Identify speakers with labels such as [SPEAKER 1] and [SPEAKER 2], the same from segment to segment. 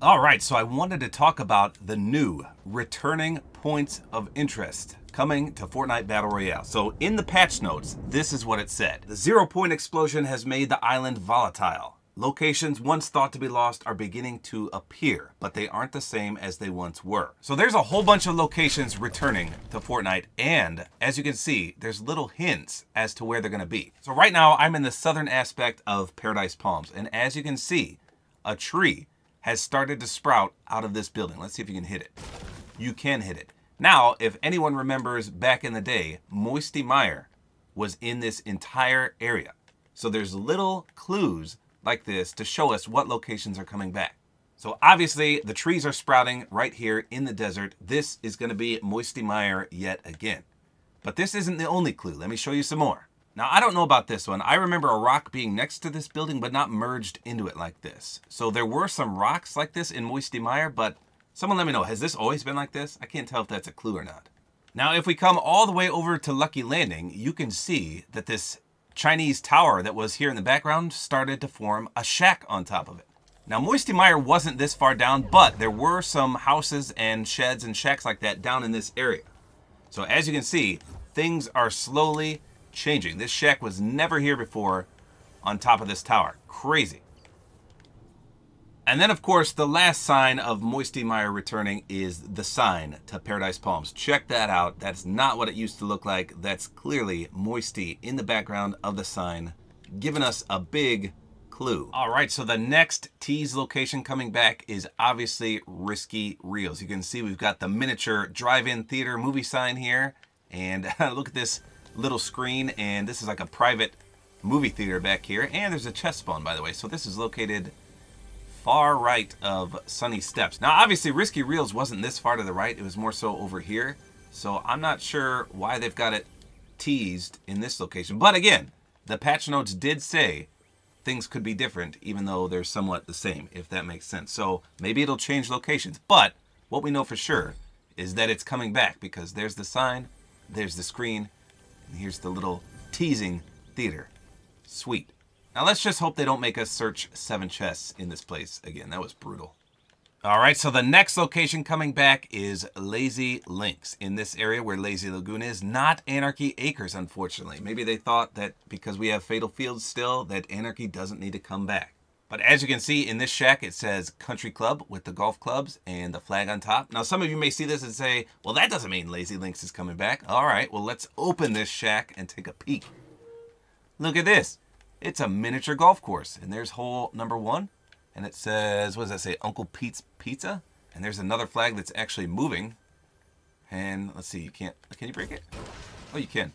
[SPEAKER 1] All right, so I wanted to talk about the new returning points of interest coming to Fortnite Battle Royale. So in the patch notes, this is what it said. The 0-point explosion has made the island volatile. Locations once thought to be lost are beginning to appear, but they aren't the same as they once were. So there's a whole bunch of locations returning to Fortnite, and as you can see, there's little hints as to where they're gonna be. So right now, I'm in the southern aspect of Paradise Palms, and as you can see, a tree has started to sprout out of this building. Let's see if you can hit it. You can hit it. Now, if anyone remembers back in the day, Moisty Mire was in this entire area. So there's little clues like this to show us what locations are coming back. So obviously the trees are sprouting right here in the desert. This is going to be Moisty Mire yet again. But this isn't the only clue. Let me show you some more. Now, I don't know about this one. I remember a rock being next to this building, but not merged into it like this. So there were some rocks like this in Moisty Mire, but someone let me know, has this always been like this? I can't tell if that's a clue or not. Now, if we come all the way over to Lucky Landing, you can see that this Chinese tower that was here in the background started to form a shack on top of it. Now, Moisty Mire wasn't this far down, but there were some houses and sheds and shacks like that down in this area. So as you can see, things are slowly changing. This shack was never here before on top of this tower. Crazy. And then, of course, the last sign of Moisty Mire returning is the sign to Paradise Palms. Check that out. That's not what it used to look like. That's clearly Moisty in the background of the sign, giving us a big clue. All right, so the next tease location coming back is obviously Risky Rios. You can see we've got the miniature drive-in theater movie sign here. And look at this little screen, and this is like a private movie theater back here. And there's a chest spawn, by the way. So this is located far right of Sunny Steps. Now, obviously, Risky Rios wasn't this far to the right. It was more so over here. So I'm not sure why they've got it teased in this location. But again, the patch notes did say things could be different, even though they're somewhat the same, if that makes sense. So maybe it'll change locations. But what we know for sure is that it's coming back, because there's the sign, there's the screen, and here's the little teasing theater. Sweet. Now let's just hope they don't make us search 7 chests in this place again. That was brutal. All right, so the next location coming back is Lazy Links in this area where Lazy Lagoon is. Not Anarchy Acres, unfortunately. Maybe they thought that because we have Fatal Fields still, that Anarchy doesn't need to come back. But as you can see in this shack, it says Country Club with the golf clubs and the flag on top. Now, some of you may see this and say, well, that doesn't mean Lazy Links is coming back. All right, well, let's open this shack and take a peek. Look at this. It's a miniature golf course. And there's hole number 1. And it says, what does that say? Uncle Pete's Pizza. And there's another flag that's actually moving. And let's see, can you break it? Oh, you can.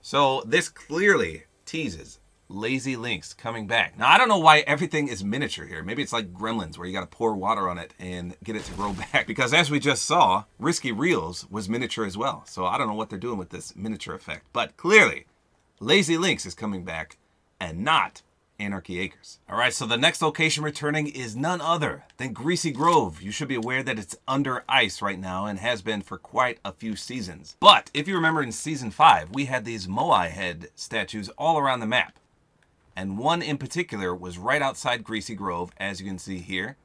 [SPEAKER 1] So this clearly teases Lazy Links coming back. Now, I don't know why everything is miniature here. Maybe it's like Gremlins, where you got to pour water on it and get it to grow back. Because as we just saw, Risky Rios was miniature as well. So I don't know what they're doing with this miniature effect. But clearly, Lazy Links is coming back and not Anarchy Acres. All right, so the next location returning is none other than Greasy Grove. You should be aware that it's under ice right now and has been for quite a few seasons. But if you remember in Season 5, we had these Moai head statues all around the map. And one in particular was right outside Greasy Grove, as you can see here.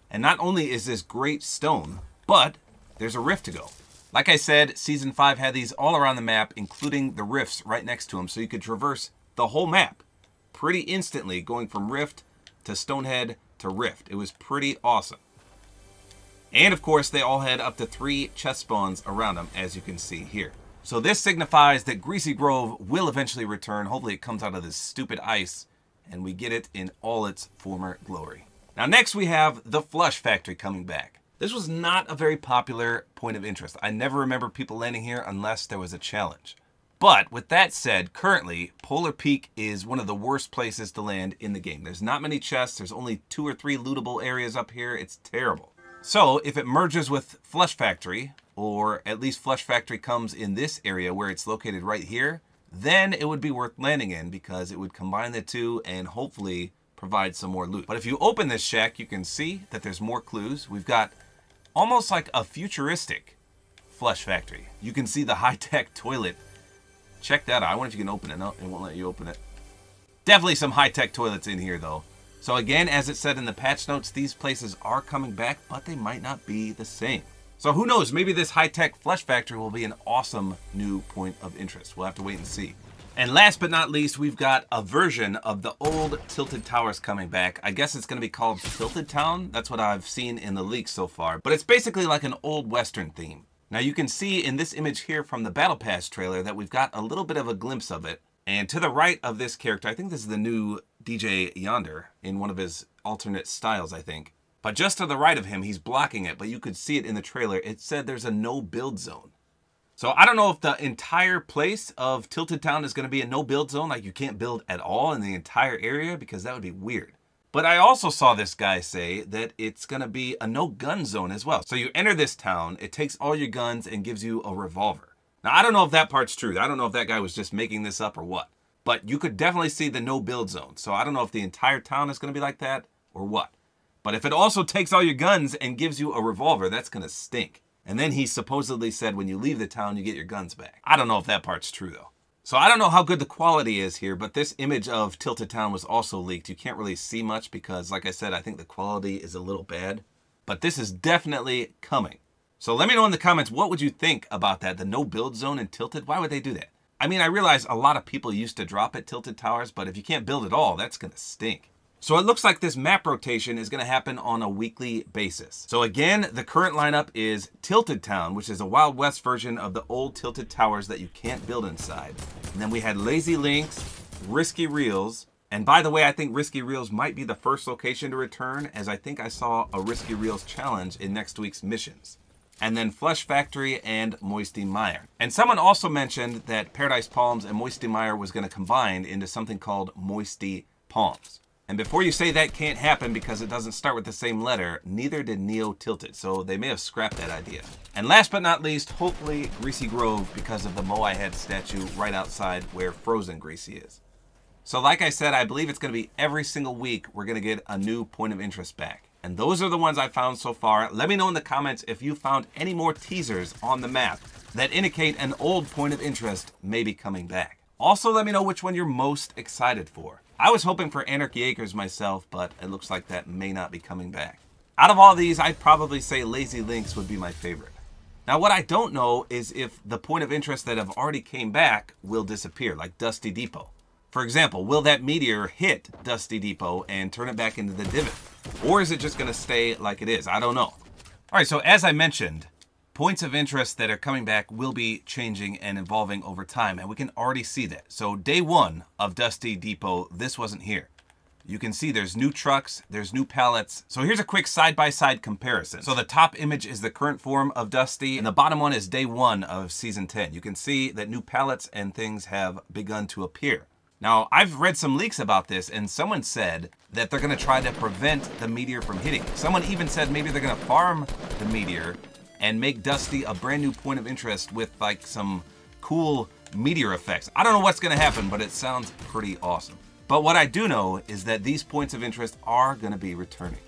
[SPEAKER 1] And not only is this great stone, but there's a rift to go. Like I said, Season 5 had these all around the map, including the rifts right next to them, so you could traverse the whole map pretty instantly, going from rift to Stonehead to rift. It was pretty awesome. And of course, they all had up to 3 chest spawns around them, as you can see here. So this signifies that Greasy Grove will eventually return. Hopefully it comes out of this stupid ice and we get it in all its former glory. Now next we have the Flush Factory coming back. This was not a very popular point of interest. I never remember people landing here unless there was a challenge. But with that said, currently Polar Peak is one of the worst places to land in the game. There's not many chests. There's only 2 or 3 lootable areas up here. It's terrible. So if it merges with Flush Factory, or at least Flush Factory comes in this area where it's located right here, then it would be worth landing in because it would combine the two and hopefully provide some more loot. But if you open this shack, you can see that there's more clues. We've got almost like a futuristic Flush Factory. You can see the high-tech toilet. Check that out. I wonder if you can open it. No, it won't let you open it. Definitely some high-tech toilets in here, though. So again, as it said in the patch notes, these places are coming back, but they might not be the same. So who knows, maybe this high-tech flesh factory will be an awesome new point of interest. We'll have to wait and see. And last but not least, we've got a version of the old Tilted Towers coming back. I guess it's going to be called Tilted Town. That's what I've seen in the leaks so far. But it's basically like an old Western theme. Now you can see in this image here from the Battle Pass trailer that we've got a little bit of a glimpse of it. And to the right of this character, I think this is the new DJ Yonder in one of his alternate styles, I think. But just to the right of him, he's blocking it, but you could see it in the trailer. It said there's a no build zone. So I don't know if the entire place of Tilted Town is going to be a no build zone, like you can't build at all in the entire area, because that would be weird. But I also saw this guy say that it's going to be a no gun zone as well. So you enter this town, it takes all your guns and gives you a revolver. Now I don't know if that part's true. I don't know if that guy was just making this up or what. But you could definitely see the no build zone. So I don't know if the entire town is going to be like that or what. But if it also takes all your guns and gives you a revolver, that's going to stink. And then he supposedly said when you leave the town, you get your guns back. I don't know if that part's true, though. So I don't know how good the quality is here, but this image of Tilted Town was also leaked. You can't really see much because, like I said, I think the quality is a little bad. But this is definitely coming. So let me know in the comments, what would you think about that? The no build zone in Tilted? Why would they do that? I mean, I realize a lot of people used to drop at Tilted Towers, but if you can't build at all, that's going to stink. So it looks like this map rotation is going to happen on a weekly basis. So again, the current lineup is Tilted Town, which is a Wild West version of the old Tilted Towers that you can't build inside. And then we had Lazy Links, Risky Reels, and by the way, I think Risky Reels might be the first location to return, as I think I saw a Risky Reels challenge in next week's missions. And then Flesh Factory and Moisty Mire. And someone also mentioned that Paradise Palms and Moisty Mire was going to combine into something called Moisty Palms. And before you say that can't happen because it doesn't start with the same letter, neither did Neo Tilted, so they may have scrapped that idea. And last but not least, hopefully Greasy Grove because of the Whitehead statue right outside where Frozen Greasy is. So like I said, I believe it's going to be every single week we're going to get a new point of interest back. And those are the ones I found so far. Let me know in the comments if you found any more teasers on the map that indicate an old point of interest may be coming back. Also, let me know which one you're most excited for. I was hoping for Anarchy Acres myself, but it looks like that may not be coming back. Out of all these, I'd probably say Lazy Links would be my favorite. Now, what I don't know is if the point of interest that have already came back will disappear, like Dusty Depot. For example, will that meteor hit Dusty Depot and turn it back into the divot? Or is it just going to stay like it is? I don't know. All right, so as I mentioned, points of interest that are coming back will be changing and evolving over time, and we can already see that. So day one of Dusty Depot, this wasn't here. You can see there's new trucks, there's new pallets. So here's a quick side-by-side comparison. So the top image is the current form of Dusty, and the bottom one is day one of Season 10. You can see that new pallets and things have begun to appear. Now, I've read some leaks about this, and someone said that they're going to try to prevent the meteor from hitting. Someone even said maybe they're going to farm the meteor and make Dusty a brand new point of interest with like some cool meteor effects. I don't know what's going to happen, but it sounds pretty awesome. But what I do know is that these points of interest are going to be returning.